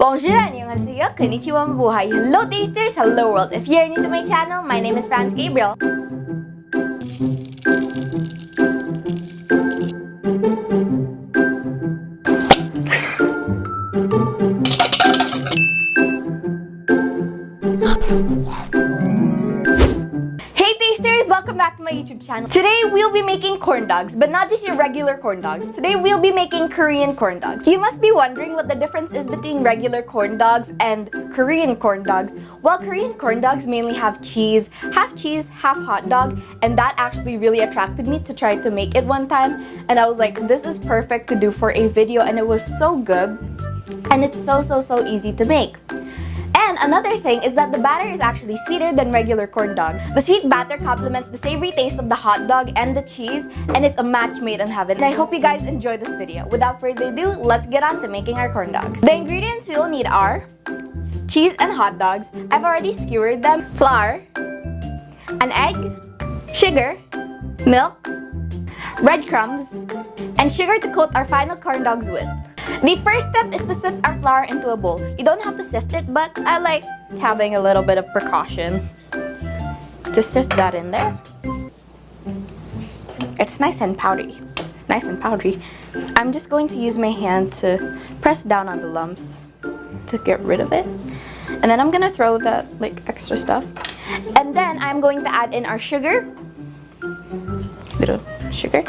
Bonjour, 안녕하세요, こんにちわ, Mabuhay. Hello tasters, hello world. If you're new to my channel, my name is Franz Gabriel. Hey tasters, welcome back to my YouTube channel. Today we'll be making corn dogs, but not just your regular corn dogs. Today we'll be making Korean corn dogs. You must be wondering what the difference is between regular corn dogs and Korean corn dogs. Well, Korean corn dogs mainly have cheese, half hot dog, and that actually really attracted me to try to make it one time. And I was like, this is perfect to do for a video, and it was so good. And it's so easy to make. And another thing is that the batter is actually sweeter than regular corn dog. The sweet batter complements the savory taste of the hot dog and the cheese, and it's a match made in heaven. And I hope you guys enjoy this video. Without further ado, let's get on to making our corn dogs. The ingredients we will need are cheese and hot dogs. I've already skewered them. Flour, an egg, sugar, milk, breadcrumbs, and sugar to coat our final corn dogs with. The first step is to sift our flour into a bowl. You don't have to sift it, but I like having a little bit of precaution. Just sift that in there. It's nice and powdery. Nice and powdery. I'm just going to use my hand to press down on the lumps to get rid of it. And then I'm gonna throw the extra stuff. And then I'm going to add in our sugar. Little sugar.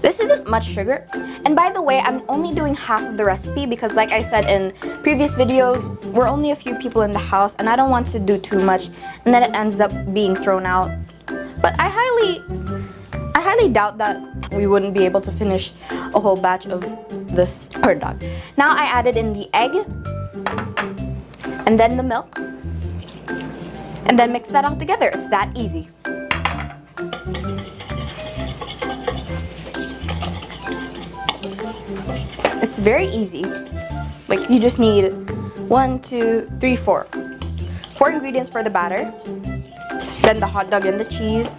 This isn't much sugar. And by the way, I'm only doing half of the recipe because like I said in previous videos, we're only a few people in the house and I don't want to do too much and then it ends up being thrown out. But I highly doubt that we wouldn't be able to finish a whole batch of this corn dog. Now I added in the egg and then the milk and then mix that all together. It's that easy. It's very easy. Like you just need 1, 2, 3, 4. 4 ingredients for the batter. Then the hot dog and the cheese.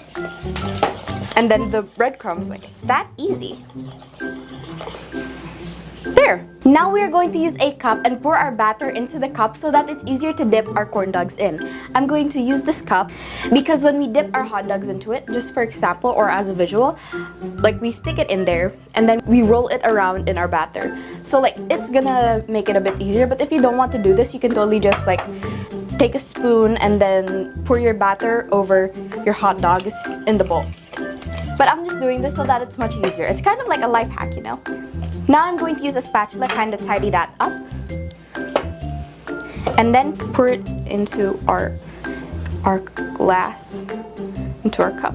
And then the breadcrumbs. Like it's that easy. There. Now we are going to use a cup and pour our batter into the cup so that it's easier to dip our corn dogs in. I'm going to use this cup because when we dip our hot dogs into it, just for example or as a visual, like we stick it in there and then we roll it around in our batter. So like it's gonna make it a bit easier, but if you don't want to do this, you can totally just like take a spoon and then pour your batter over your hot dogs in the bowl. But I'm just doing this so that it's much easier. It's kind of like a life hack, you know? Now I'm going to use a spatula kind of tidy that up. And then pour it into our glass, into our cup.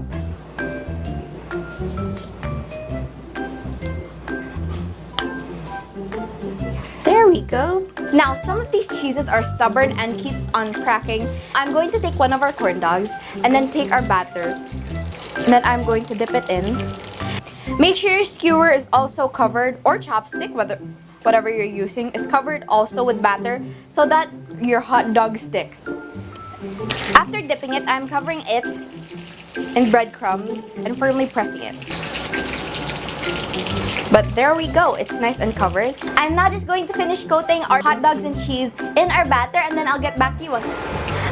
There we go. Now some of these cheeses are stubborn and keeps on cracking. I'm going to take one of our corn dogs and then take our batter. And then I'm going to dip it in. Make sure your skewer is also covered, or chopstick, whatever you're using, is covered also with batter so that your hot dog sticks. After dipping it, I'm covering it in breadcrumbs and firmly pressing it. But there we go, it's nice and covered. I'm now just going to finish coating our hot dogs and cheese in our batter and then I'll get back to you.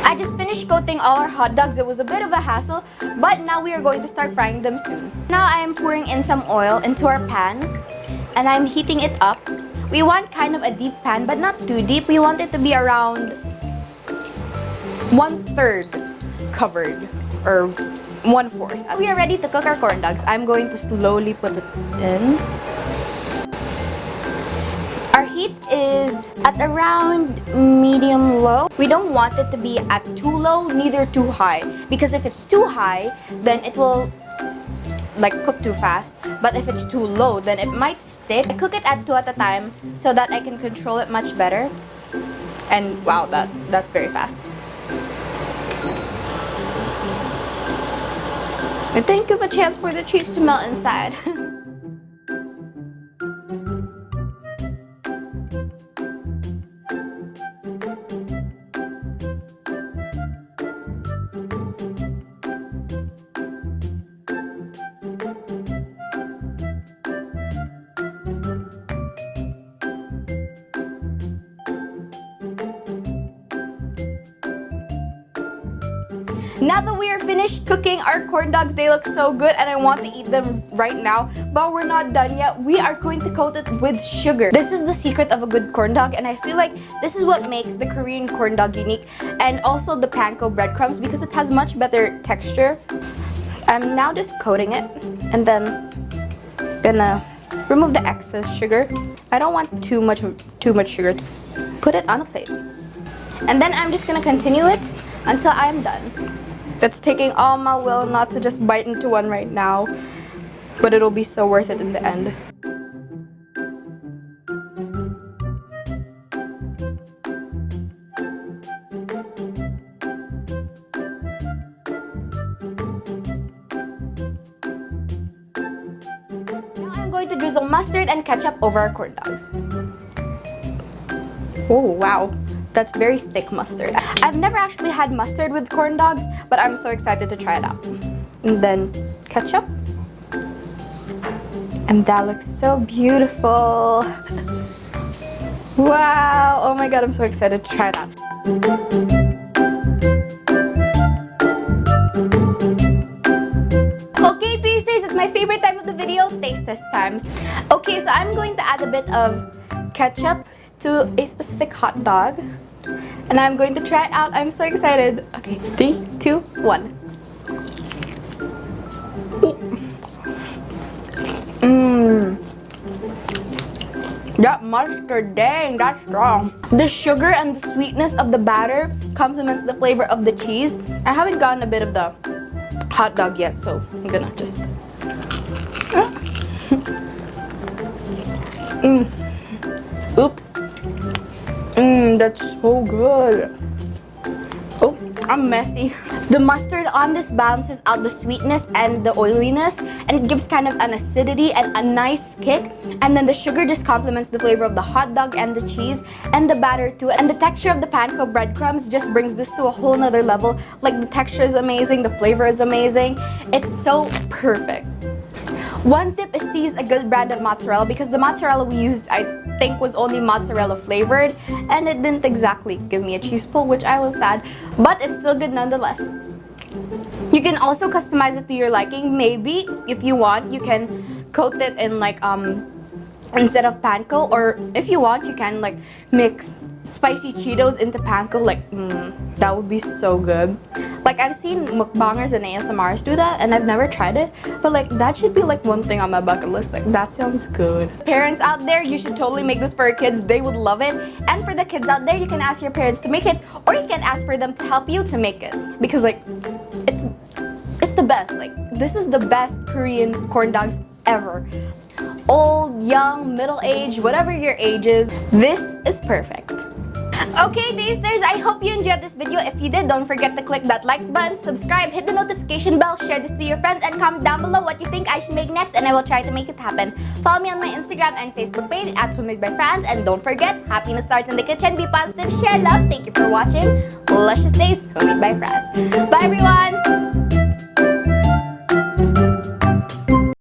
I just finished coating all our hot dogs. It was a bit of a hassle, but now we are going to start frying them soon. Now I am pouring in some oil into our pan and I'm heating it up. We want kind of a deep pan, but not too deep. We want it to be around 1/3 covered or 1/4. We are ready to cook our corn dogs. I'm going to slowly put it in. Our heat is at around medium-low. We don't want it to be at too low, neither too high. Because if it's too high, then it will like cook too fast. But if it's too low, then it might stick. I cook it at 2 at a time so that I can control it much better. And wow, that's very fast. And then give a chance for the cheese to melt inside. Now that we are finished cooking our corn dogs, they look so good and I want to eat them right now, but we're not done yet. We are going to coat it with sugar. This is the secret of a good corn dog, and I feel like this is what makes the Korean corn dog unique, and also the Panko breadcrumbs, because it has much better texture. I'm now just coating it and then gonna remove the excess sugar. I don't want too much sugar. Put it on a plate. And then I'm just gonna continue it until I'm done. It's taking all my will not to just bite into one right now, but it'll be so worth it in the end. Now I'm going to drizzle mustard and ketchup over our corn dogs. Oh wow, that's very thick mustard. I've never actually had mustard with corn dogs, but I'm so excited to try it out. And then ketchup. And that looks so beautiful. Wow, oh my god, I'm so excited to try it out. Okay, tasters, it's my favorite time of the video, taste test times. Okay, so I'm going to add a bit of ketchup to a specific hot dog, and I'm going to try it out. I'm so excited. Okay, 3, 2, 1. That mustard, dang, that's strong. The sugar and the sweetness of the batter complements the flavor of the cheese. I haven't gotten a bit of the hot dog yet, so I'm gonna just... Oops. That's so good. Oh, I'm messy. The mustard on this balances out the sweetness and the oiliness, and it gives kind of an acidity and a nice kick. And then the sugar just complements the flavor of the hot dog and the cheese and the batter too. And the texture of the Panko breadcrumbs just brings this to a whole nother level. Like, the texture is amazing, the flavor is amazing. It's so perfect. One tip is to use a good brand of mozzarella, because the mozzarella we used, I think, was only mozzarella flavored, and it didn't exactly give me a cheese pull, which I was sad, but it's still good nonetheless. You can also customize it to your liking. Maybe if you want, you can coat it in like instead of Panko, or if you want, you can like mix spicy Cheetos into Panko. Like, that would be so good. Like, I've seen mukbangers and ASMRs do that, and I've never tried it, but like, that should be like one thing on my bucket list. Like, that sounds good. Parents out there, you should totally make this for your kids. They would love it. And for the kids out there, you can ask your parents to make it, or you can ask for them to help you to make it, because like, it's the best. Like, this is the best Korean corn dogs ever. Old, young, middle-aged, whatever your age is, this is perfect. Okay, tasters, I hope you enjoyed this video. If you did, don't forget to click that like button, subscribe, hit the notification bell, share this to your friends, and comment down below what you think I should make next, and I will try to make it happen. Follow me on my Instagram and Facebook page at homemadebyfranz, and don't forget, happiness starts in the kitchen. Be positive, share love. Thank you for watching. Luscious Days, Homemade by Franz. Bye, everyone!